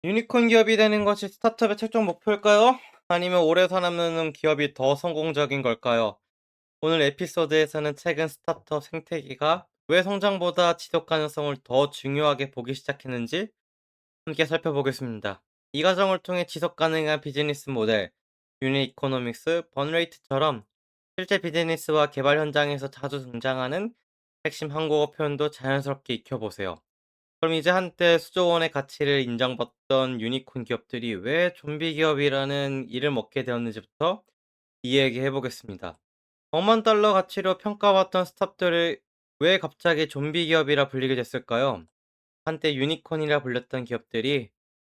유니콘 기업이 되는 것이 스타트업의 최종 목표일까요? 아니면 오래 살아남는 기업이 더 성공적인 걸까요? 오늘 에피소드에서는 최근 스타트업 생태계가 왜 성장보다 지속 가능성을 더 중요하게 보기 시작했는지 함께 살펴보겠습니다. 이 과정을 통해 지속 가능한 비즈니스 모델, 유닛 이코노믹스, 번레이트처럼 실제 비즈니스와 개발 현장에서 자주 등장하는 핵심 한국어 표현도 자연스럽게 익혀보세요. 그럼 이제 한때 수조 원의 가치를 인정받던 유니콘 기업들이 왜 좀비 기업이라는 이름 얻게 되었는지부터 이야기해 보겠습니다. 억만 달러 가치로 평가받던 스타트업들이 왜 갑자기 좀비 기업이라 불리게 됐을까요? 한때 유니콘이라 불렸던 기업들이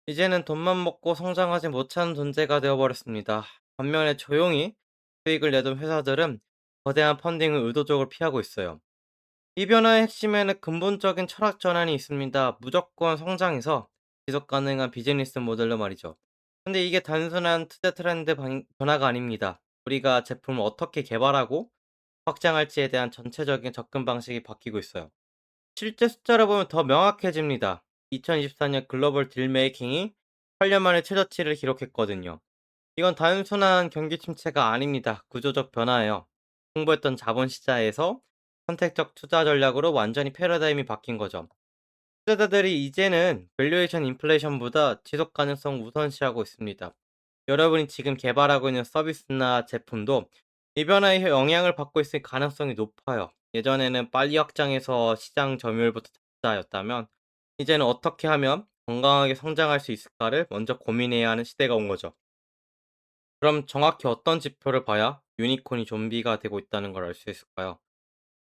이제는 돈만 먹고 성장하지 못하는 존재가 되어버렸습니다. 반면에 조용히 수익을 내던 회사들은 거대한 펀딩을 의도적으로 피하고 있어요. 이 변화의 핵심에는 근본적인 철학 전환이 있습니다. 무조건 성장해서 지속 가능한 비즈니스 모델로 말이죠. 근데 이게 단순한 투자 트렌드 변화가 아닙니다. 우리가 제품을 어떻게 개발하고 확장할지에 대한 전체적인 접근 방식이 바뀌고 있어요. 실제 숫자를 보면 더 명확해집니다. 2024년 글로벌 딜 메이킹이 8년 만에 최저치를 기록했거든요. 이건 단순한 경기 침체가 아닙니다. 구조적 변화예요. 홍보했던 자본 시장에서 선택적 투자 전략으로 완전히 패러다임이 바뀐 거죠. 투자자들이 이제는 밸류에이션 인플레이션보다 지속 가능성 우선시하고 있습니다. 여러분이 지금 개발하고 있는 서비스나 제품도 이 변화의 영향을 받고 있을 가능성이 높아요. 예전에는 빨리 확장해서 시장 점유율부터 잡자였다면 이제는 어떻게 하면 건강하게 성장할 수 있을까를 먼저 고민해야 하는 시대가 온 거죠. 그럼 정확히 어떤 지표를 봐야 유니콘이 좀비가 되고 있다는 걸 알 수 있을까요?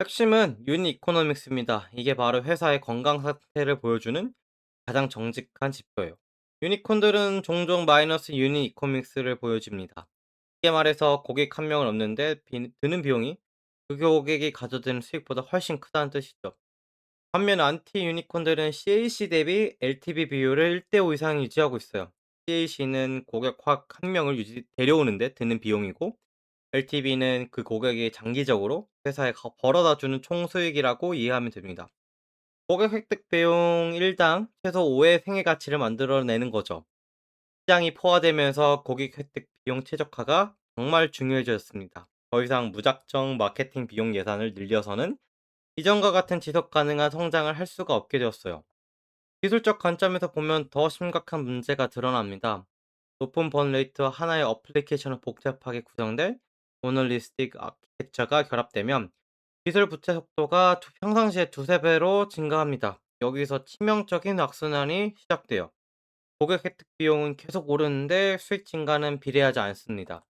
핵심은 유닛 이코노믹스입니다. 이게 바로 회사의 건강 상태를 보여주는 가장 정직한 지표예요. 유니콘들은 종종 마이너스 유닛 이코노믹스를 보여줍니다. 쉽게 말해서 고객 한 명을 얻는데 드는 비용이 그 고객이 가져드는 수익보다 훨씬 크다는 뜻이죠. 반면 안티 유니콘들은 CAC 대비 LTV 비율을 1대5 이상 유지하고 있어요. CAC는 고객 확 한 명을 데려오는데 드는 비용이고 LTV는 그 고객이 장기적으로 회사에 벌어다 주는 총 수익이라고 이해하면 됩니다. 고객 획득 비용 1당 최소 5의 생애 가치를 만들어내는 거죠. 시장이 포화되면서 고객 획득 비용 최적화가 정말 중요해졌습니다. 더 이상 무작정 마케팅 비용 예산을 늘려서는 이전과 같은 지속 가능한 성장을 할 수가 없게 되었어요. 기술적 관점에서 보면 더 심각한 문제가 드러납니다. 높은 번 레이트와 하나의 어플리케이션을 복잡하게 구성된 모놀리스틱 아키텍처가 결합되면 기술 부채 속도가 평상시의 두세 배로 증가합니다. 여기서 치명적인 악순환이 시작돼요. 고객 혜택 비용은 계속 오르는데 수익 증가는 비례하지 않습니다.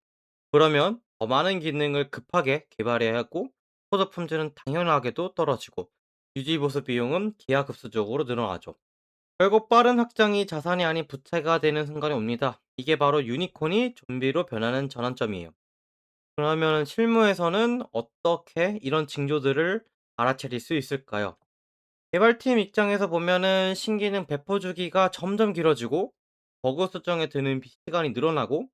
그러면 더 많은 기능을 급하게 개발해야 하고 코드 품질은 당연하게도 떨어지고 유지 보수 비용은 기하급수적으로 늘어나죠. 결국 빠른 확장이 자산이 아닌 부채가 되는 순간이 옵니다. 이게 바로 유니콘이 좀비로 변하는 전환점이에요. 그러면 실무에서는 어떻게 이런 징조들을 알아차릴 수 있을까요? 개발팀 입장에서 보면은 신기능 배포 주기가 점점 길어지고 버그 수정에 드는 시간이 늘어나고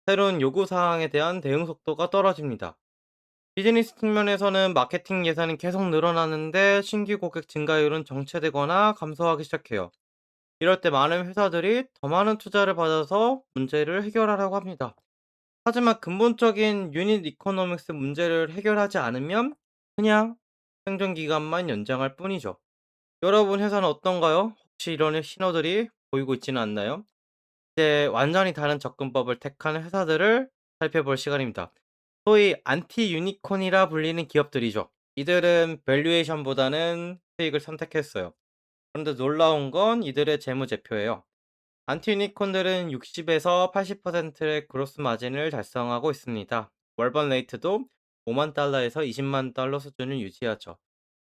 새로운 요구 사항에 대한 대응 속도가 떨어집니다. 비즈니스 측면에서는 마케팅 예산이 계속 늘어나는데 신규 고객 증가율은 정체되거나 감소하기 시작해요. 이럴 때 많은 회사들이 더 많은 투자를 받아서 문제를 해결하려고 합니다. 하지만 근본적인 유닛 이코노믹스 문제를 해결하지 않으면 그냥 생존 기간만 연장할 뿐이죠. 여러분 회사는 어떤가요? 혹시 이런 신호들이 보이고 있지는 않나요? 이제 완전히 다른 접근법을 택하는 회사들을 살펴볼 시간입니다. 소위 안티 유니콘이라 불리는 기업들이죠. 이들은 밸류에이션보다는 수익을 선택했어요. 그런데 놀라운 건 이들의 재무제표예요. 안티 유니콘들은 60에서 80%의 그로스 마진을 달성하고 있습니다. 월번 레이트도 5만 달러에서 20만 달러 수준을 유지하죠.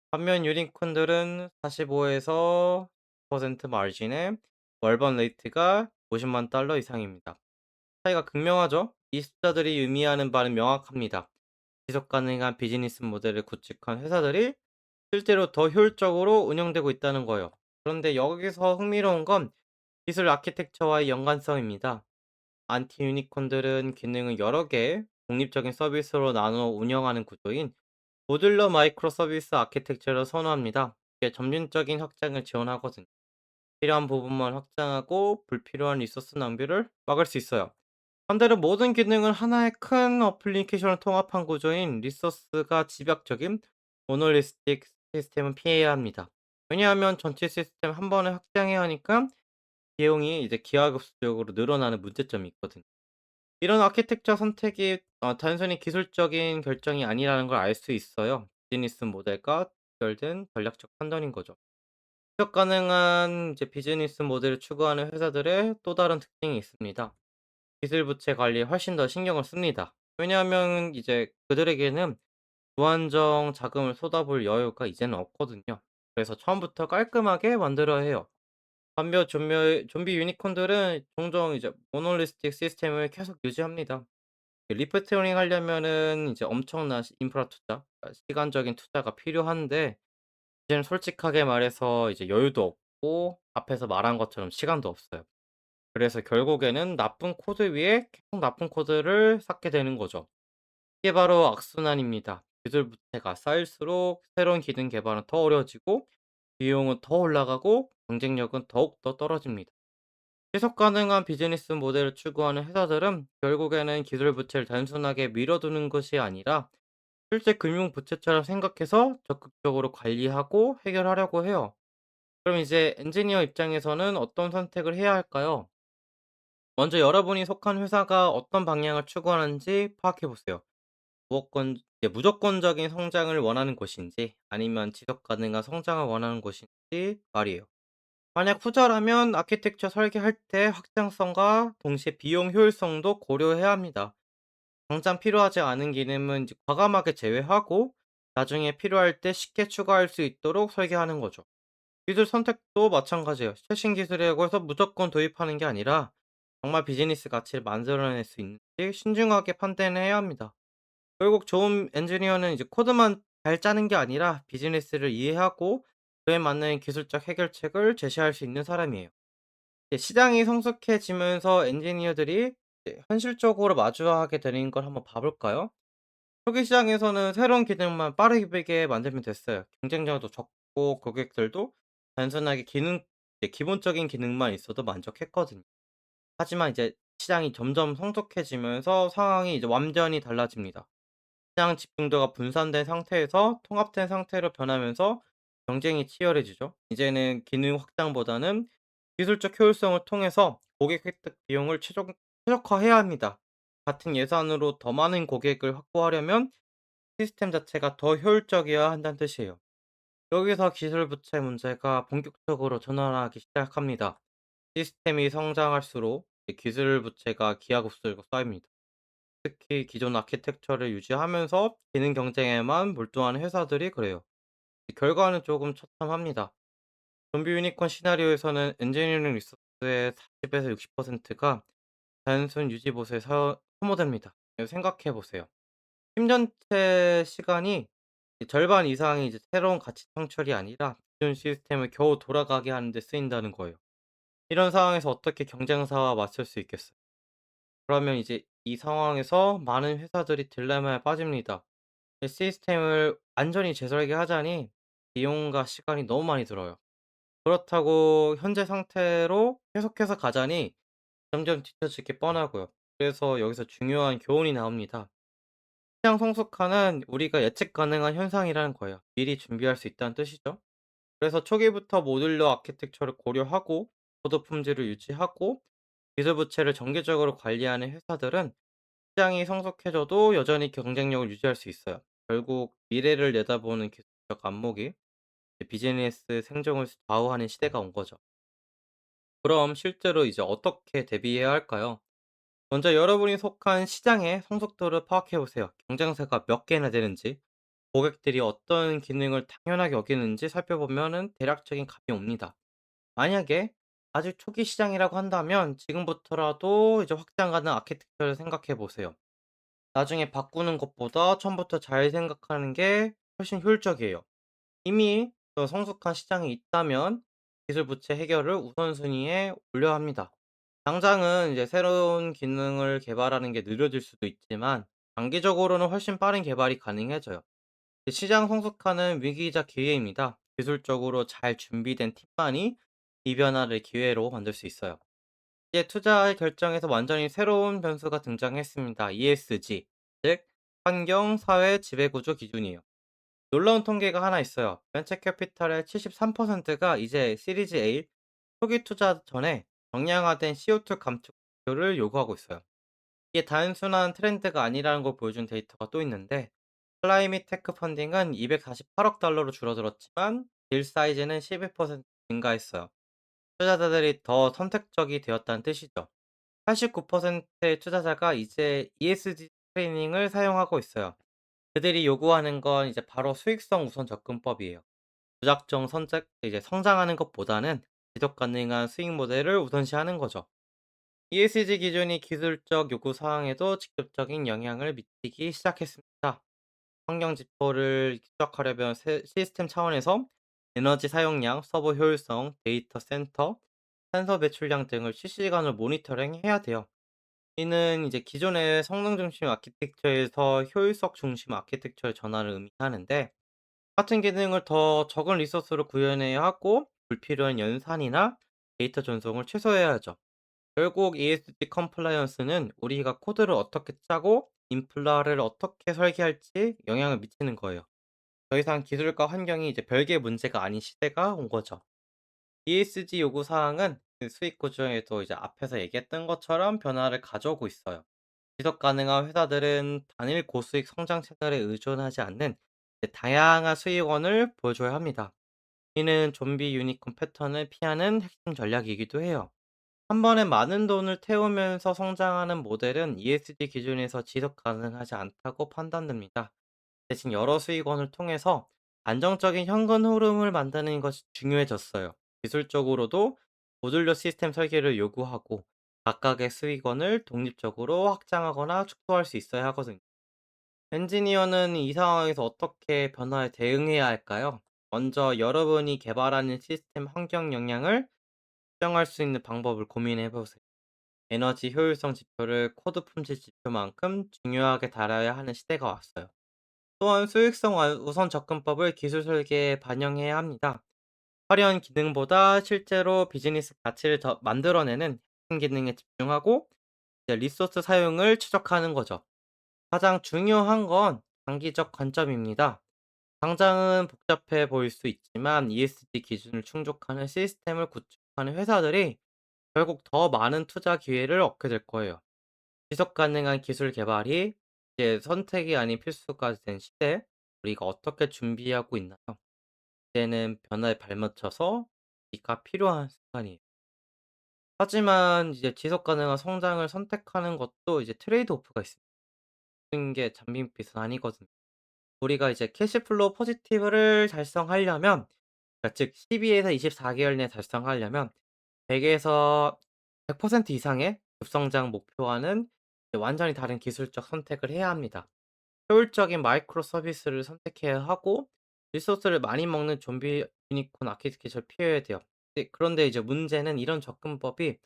반면 유니콘들은 45에서 10% 마진에 월번 레이트가 50만 달러 이상입니다. 차이가 극명하죠? 이 숫자들이 의미하는 바는 명확합니다. 지속 가능한 비즈니스 모델을 구축한 회사들이 실제로 더 효율적으로 운영되고 있다는 거예요. 그런데 여기서 흥미로운 건 기술 아키텍처와의 연관성입니다. 안티 유니콘들은 기능을 여러 개 독립적인 서비스로 나누어 운영하는 구조인 모듈러 마이크로 서비스 아키텍처를 선호합니다. 이게 점진적인 확장을 지원하거든요. 필요한 부분만 확장하고 불필요한 리소스 낭비를 막을 수 있어요. 반대로 모든 기능을 하나의 큰 어플리케이션을 통합한 구조인 리소스가 집약적인 모놀리스틱 시스템은 피해야 합니다. 왜냐하면 전체 시스템 한 번에 확장해야 하니까 비용이 이제 기하급수적으로 늘어나는 문제점이 있거든요. 이런 아키텍처 선택이 단순히 기술적인 결정이 아니라는 걸 알 수 있어요. 비즈니스 모델과 직결된 전략적 판단인 거죠. 지속 가능한 이제 비즈니스 모델을 추구하는 회사들의 또 다른 특징이 있습니다. 기술 부채 관리에 훨씬 더 신경을 씁니다. 왜냐하면 이제 그들에게는 무한정 자금을 쏟아부을 여유가 이제는 없거든요. 그래서 처음부터 깔끔하게 만들어야 해요. 반면 좀비 유니콘들은 종종 이제 모놀리스틱 시스템을 계속 유지합니다. 리프토닝 하려면은 이제 엄청난 인프라 투자, 시간적인 투자가 필요한데 이제는 솔직하게 말해서 이제 여유도 없고 앞에서 말한 것처럼 시간도 없어요. 그래서 결국에는 나쁜 코드 위에 계속 나쁜 코드를 쌓게 되는 거죠. 이게 바로 악순환입니다. 기술 부채가 쌓일수록 새로운 기능 개발은 더 어려워지고 비용은 더 올라가고 경쟁력은 더욱더 떨어집니다. 지속 가능한 비즈니스 모델을 추구하는 회사들은 결국에는 기술 부채를 단순하게 밀어두는 것이 아니라 실제 금융 부채처럼 생각해서 적극적으로 관리하고 해결하려고 해요. 그럼 이제 엔지니어 입장에서는 어떤 선택을 해야 할까요? 먼저 여러분이 속한 회사가 어떤 방향을 추구하는지 파악해 보세요. 무조건적인 성장을 원하는 곳인지 아니면 지속 가능한 성장을 원하는 곳인지 말이에요. 만약 후자라면 아키텍처 설계할 때 확장성과 동시에 비용 효율성도 고려해야 합니다. 당장 필요하지 않은 기능은 이제 과감하게 제외하고 나중에 필요할 때 쉽게 추가할 수 있도록 설계하는 거죠. 기술 선택도 마찬가지예요. 최신 기술이라고 해서 무조건 도입하는 게 아니라 정말 비즈니스 가치를 만들어낼 수 있는지 신중하게 판단해야 합니다. 결국 좋은 엔지니어는 이제 코드만 잘 짜는 게 아니라 비즈니스를 이해하고 그에 맞는 기술적 해결책을 제시할 수 있는 사람이에요. 이제 시장이 성숙해지면서 엔지니어들이 이제 현실적으로 마주하게 되는 걸 한번 봐볼까요? 초기 시장에서는 새로운 기능만 빠르게 만들면 됐어요. 경쟁자도 적고 고객들도 단순하게 이제 기본적인 기능만 있어도 만족했거든요. 하지만 이제 시장이 점점 성숙해지면서 상황이 이제 완전히 달라집니다. 시장 집중도가 분산된 상태에서 통합된 상태로 변하면서 경쟁이 치열해지죠. 이제는 기능 확장보다는 기술적 효율성을 통해서 고객 획득 비용을 최적화해야 합니다. 같은 예산으로 더 많은 고객을 확보하려면 시스템 자체가 더 효율적이어야 한다는 뜻이에요. 여기서 기술 부채 문제가 본격적으로 전환하기 시작합니다. 시스템이 성장할수록 기술 부채가 기하급수로 쌓입니다. 특히 기존 아키텍처를 유지하면서 기능 경쟁에만 몰두하는 회사들이 그래요. 결과는 조금 처참합니다. 좀비 유니콘 시나리오에서는 엔지니어링 리소스의 40에서 60%가 단순 유지 보수에 소모됩니다. 생각해 보세요. 팀 전체 시간이 절반 이상이 이제 새로운 가치 창출이 아니라 기존 시스템을 겨우 돌아가게 하는 데 쓰인다는 거예요. 이런 상황에서 어떻게 경쟁사와 맞설 수 있겠어요? 그러면 이제 이 상황에서 많은 회사들이 딜레마에 빠집니다. 이 시스템을 완전히 재설계하자니 비용과 시간이 너무 많이 들어요. 그렇다고 현재 상태로 계속해서 가자니 점점 뒤처질 게 뻔하고요. 그래서 여기서 중요한 교훈이 나옵니다. 시장 성숙화는 우리가 예측 가능한 현상이라는 거예요. 미리 준비할 수 있다는 뜻이죠. 그래서 초기부터 모듈러 아키텍처를 고려하고 코드 품질을 유지하고 기술 부채를 정기적으로 관리하는 회사들은 시장이 성숙해져도 여전히 경쟁력을 유지할 수 있어요. 결국 미래를 내다보는 기술적 안목이 비즈니스 생존을 좌우하는 시대가 온 거죠. 그럼 실제로 이제 어떻게 대비해야 할까요? 먼저 여러분이 속한 시장의 성숙도를 파악해 보세요. 경쟁사가 몇 개나 되는지, 고객들이 어떤 기능을 당연하게 여기는지 살펴보면은 대략적인 감이 옵니다. 만약에 아직 초기 시장이라고 한다면 지금부터라도 이제 확장 가능 아키텍처를 생각해 보세요. 나중에 바꾸는 것보다 처음부터 잘 생각하는 게 훨씬 효율적이에요. 이미 더 성숙한 시장이 있다면 기술 부채 해결을 우선순위에 올려야 합니다. 당장은 이제 새로운 기능을 개발하는 게 느려질 수도 있지만 장기적으로는 훨씬 빠른 개발이 가능해져요. 시장 성숙화는 위기이자 기회입니다. 기술적으로 잘 준비된 팀만이 이 변화를 기회로 만들 수 있어요. 이제 투자 결정에서 완전히 새로운 변수가 등장했습니다. ESG, 즉 환경, 사회, 지배구조 기준이에요. 놀라운 통계가 하나 있어요. 벤처 캐피탈의 73%가 이제 시리즈 A 초기 투자 전에 정량화된 CO2 감축 목표를 요구하고 있어요. 이게 단순한 트렌드가 아니라는 걸 보여준 데이터가 또 있는데, 클라이밋 테크 펀딩은 248억 달러로 줄어들었지만 딜 사이즈는 11% 증가했어요. 투자자들이 더 선택적이 되었다는 뜻이죠. 89%의 투자자가 이제 ESG 트레이닝을 사용하고 있어요. 그들이 요구하는 건 이제 바로 수익성 우선 접근법이에요. 무작정 선택 이제 성장하는 것보다는 지속 가능한 수익 모델을 우선시하는 거죠. ESG 기준이 기술적 요구 사항에도 직접적인 영향을 미치기 시작했습니다. 환경 지표를 추적하려면 시스템 차원에서 에너지 사용량, 서버 효율성, 데이터 센터, 탄소 배출량 등을 실시간으로 모니터링해야 돼요. 이는 이제 기존의 성능 중심 아키텍처에서 효율성 중심 아키텍처의 전환을 의미하는데, 같은 기능을 더 적은 리소스로 구현해야 하고 불필요한 연산이나 데이터 전송을 최소화해야 하죠. 결국 ESG 컴플라이언스는 우리가 코드를 어떻게 짜고 인플라를 어떻게 설계할지 영향을 미치는 거예요. 더 이상 기술과 환경이 이제 별개의 문제가 아닌 시대가 온 거죠. ESG 요구 사항은 그 수익 구조에도 이제 앞에서 얘기했던 것처럼 변화를 가져오고 있어요. 지속 가능한 회사들은 단일 고수익 성장 채널에 의존하지 않는 이제 다양한 수익원을 보여줘야 합니다. 이는 좀비 유니콘 패턴을 피하는 핵심 전략이기도 해요. 한 번에 많은 돈을 태우면서 성장하는 모델은 ESG 기준에서 지속 가능하지 않다고 판단됩니다. 대신 여러 수익원을 통해서 안정적인 현금 흐름을 만드는 것이 중요해졌어요. 기술적으로도 모듈러 시스템 설계를 요구하고 각각의 수익원을 독립적으로 확장하거나 축소할 수 있어야 하거든요. 엔지니어는 이 상황에서 어떻게 변화에 대응해야 할까요? 먼저 여러분이 개발하는 시스템 환경 영향을 측정할 수 있는 방법을 고민해 보세요. 에너지 효율성 지표를 코드 품질 지표만큼 중요하게 다뤄야 하는 시대가 왔어요. 또한 수익성 우선 접근법을 기술 설계에 반영해야 합니다. 화려한 기능보다 실제로 비즈니스 가치를 더 만들어내는 핵심 기능에 집중하고 이제 리소스 사용을 추적하는 거죠. 가장 중요한 건 장기적 관점입니다. 당장은 복잡해 보일 수 있지만 ESG 기준을 충족하는 시스템을 구축하는 회사들이 결국 더 많은 투자 기회를 얻게 될 거예요. 지속 가능한 기술 개발이 이제 선택이 아닌 필수가 된 시대에 우리가 어떻게 준비하고 있나요? 이제는 변화에 발맞춰서 이가 필요한 순간이에요. 하지만 이제 지속 가능한 성장을 선택하는 것도 이제 트레이드 오프가 있습니다. 모든 게 잔빛빛은 아니거든요. 우리가 이제 캐시플로우 포지티브를 달성하려면, 그러니까 즉 12에서 24개월 내에 달성하려면 100에서 100% 이상의 급성장 목표와는 이제 완전히 다른 기술적 선택을 해야 합니다. 효율적인 마이크로 서비스를 선택해야 하고 리소스를 많이 먹는 좀비 유니콘 아키테크처를 피해야 돼요. 그런데 이제 문제는 이런 접근법이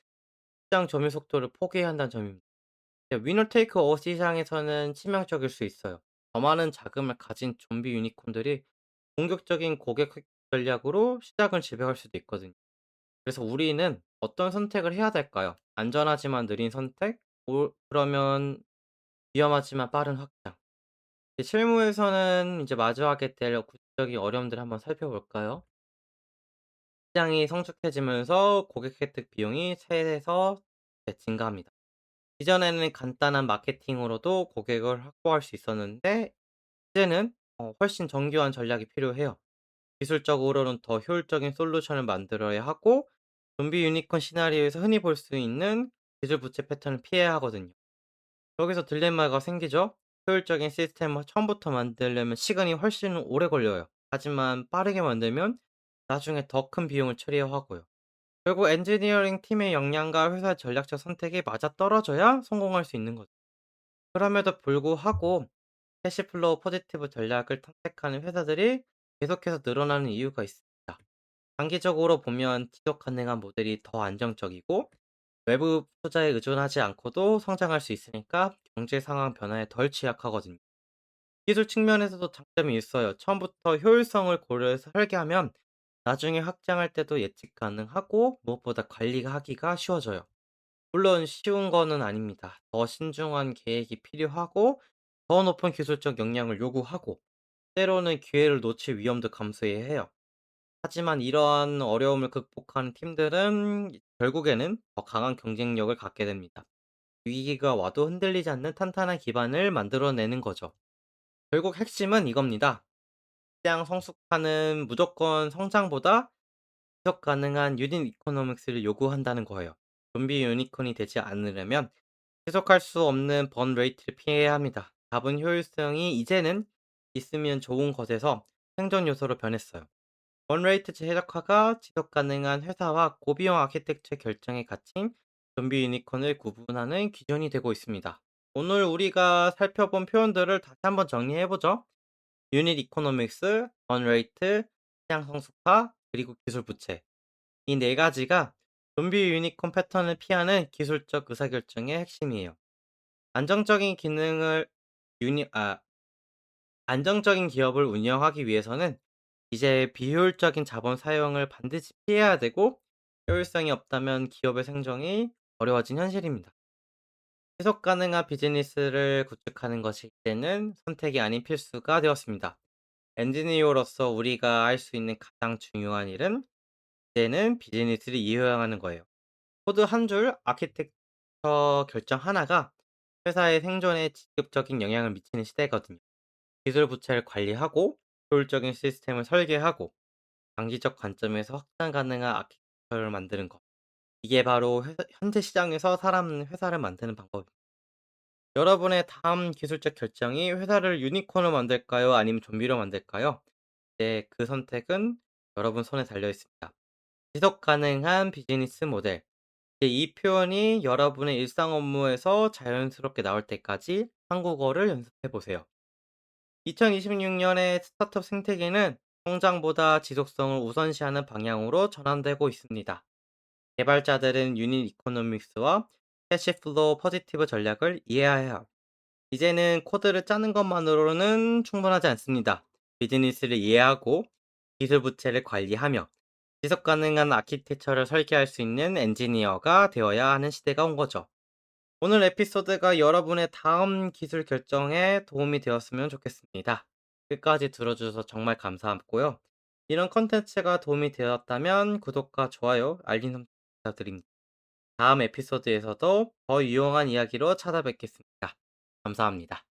시장 점유 속도를 포기해야 한다는 점입니다. 위너 테이크 어 시장에서는 치명적일 수 있어요. 더 많은 자금을 가진 좀비 유니콘들이 공격적인 고객 획 전략으로 시장을 지배할 수도 있거든요. 그래서 우리는 어떤 선택을 해야 될까요? 안전하지만 느린 선택? 그러면 위험하지만 빠른 확장. 실무에서는 이제 마주하게 될 구체적인 어려움들을 한번 살펴볼까요? 시장이 성숙해지면서 고객 혜택 비용이 세에서 증가합니다. 이전에는 간단한 마케팅으로도 고객을 확보할 수 있었는데 이제는 훨씬 정교한 전략이 필요해요. 기술적으로는 더 효율적인 솔루션을 만들어야 하고 좀비 유니콘 시나리오에서 흔히 볼 수 있는 기술 부채 패턴을 피해야 하거든요. 여기서 딜레마가 생기죠. 효율적인 시스템을 처음부터 만들려면 시간이 훨씬 오래 걸려요. 하지만 빠르게 만들면 나중에 더 큰 비용을 처리해야 하고요. 결국 엔지니어링 팀의 역량과 회사의 전략적 선택이 맞아떨어져야 성공할 수 있는 거죠. 그럼에도 불구하고 캐시플로우 포지티브 전략을 선택하는 회사들이 계속해서 늘어나는 이유가 있습니다. 장기적으로 보면 지속 가능한 모델이 더 안정적이고 외부 투자에 의존하지 않고도 성장할 수 있으니까 경제 상황 변화에 덜 취약하거든요. 기술 측면에서도 장점이 있어요. 처음부터 효율성을 고려해서 설계하면 나중에 확장할 때도 예측 가능하고 무엇보다 관리가 하기가 쉬워져요. 물론 쉬운 거는 아닙니다. 더 신중한 계획이 필요하고 더 높은 기술적 역량을 요구하고 때로는 기회를 놓칠 위험도 감수해야 해요. 하지만 이러한 어려움을 극복하는 팀들은 결국에는 더 강한 경쟁력을 갖게 됩니다. 위기가 와도 흔들리지 않는 탄탄한 기반을 만들어내는 거죠. 결국 핵심은 이겁니다. 시장 성숙화는 무조건 성장보다 지속 가능한 유닛 이코노믹스를 요구한다는 거예요. 좀비 유니콘이 되지 않으려면 지속할 수 없는 번 레이트를 피해야 합니다. 답은 효율성이 이제는 있으면 좋은 것에서 생존 요소로 변했어요. 번 레이트 최적화가 지속 가능한 회사와 고비용 아키텍처 결정에 갇힌 좀비 유니콘을 구분하는 기준이 되고 있습니다. 오늘 우리가 살펴본 표현들을 다시 한번 정리해보죠. 유닛 이코노믹스, 번 레이트, 시장 성숙화, 그리고 기술 부채. 이 네 가지가 좀비 유니콘 패턴을 피하는 기술적 의사결정의 핵심이에요. 안정적인 기능을 유니 아 안정적인 기업을 운영하기 위해서는 이제 비효율적인 자본 사용을 반드시 피해야 되고 효율성이 없다면 기업의 생존이 어려워진 현실입니다. 지속 가능한 비즈니스를 구축하는 것이 이제는 선택이 아닌 필수가 되었습니다. 엔지니어로서 우리가 할 수 있는 가장 중요한 일은 이제는 비즈니스를 이해하는 거예요. 코드 한 줄, 아키텍처 결정 하나가 회사의 생존에 직접적인 영향을 미치는 시대거든요. 기술 부채를 관리하고 효율적인 시스템을 설계하고 장기적 관점에서 확장 가능한 아키텍처를 만드는 것. 이게 바로 현재 시장에서 살아남는 회사를 만드는 방법입니다. 여러분의 다음 기술적 결정이 회사를 유니콘으로 만들까요? 아니면 좀비로 만들까요? 네, 그 선택은 여러분 손에 달려 있습니다. 지속 가능한 비즈니스 모델. 이 표현이 여러분의 일상 업무에서 자연스럽게 나올 때까지 한국어를 연습해 보세요. 2026년의 스타트업 생태계는 성장보다 지속성을 우선시하는 방향으로 전환되고 있습니다. 개발자들은 유닛 이코노믹스와 캐시플로우 포지티브 전략을 이해해야 해요. 이제는 코드를 짜는 것만으로는 충분하지 않습니다. 비즈니스를 이해하고 기술 부채를 관리하며 지속 가능한 아키텍처를 설계할 수 있는 엔지니어가 되어야 하는 시대가 온 거죠. 오늘 에피소드가 여러분의 다음 기술 결정에 도움이 되었으면 좋겠습니다. 끝까지 들어주셔서 정말 감사하고요. 이런 컨텐츠가 도움이 되었다면 구독과 좋아요, 알림 설정 부탁드립니다. 다음 에피소드에서도 더 유용한 이야기로 찾아뵙겠습니다. 감사합니다.